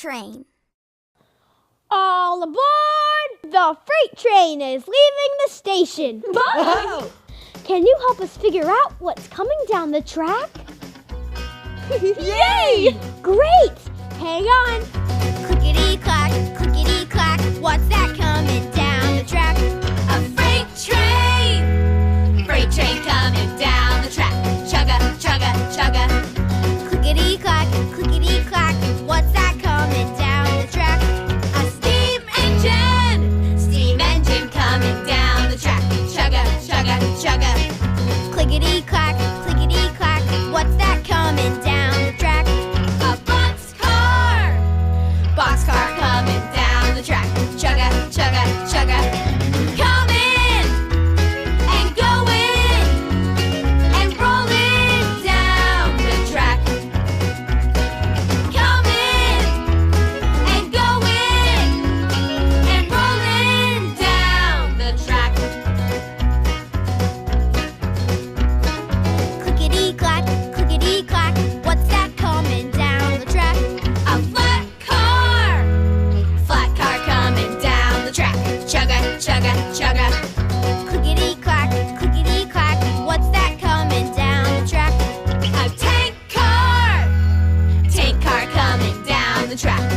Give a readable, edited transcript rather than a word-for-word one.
train. All aboard! The freight train is leaving the station. Can you help us figure out what's coming down the track? Yay! Great! Hang on. Clickety-clack, clickety-clack, what's that coming down the track? A freight train! Freight train coming down the track. Chugga, chugga, chugga. Clickety-clack, clickety-clack, what's that coming down the track? A steam engine! Steam engine coming down the track. Chugga, chugga, chugga. Clickety-clack, clickety-clack, what's that coming down the track? A boxcar! Boxcar coming down the track. Chugga, chugga, chugga. Coming and going and rolling down the track. Coming and going and rolling down the track. Clickety-clack, clickety-clack, what's that coming down the track? A flat car! Flat car coming down the track. Chugga, chugga, chugga. Clickety-clack, clickety-clack, what's that coming down the track? A tank car! Tank car coming down the track.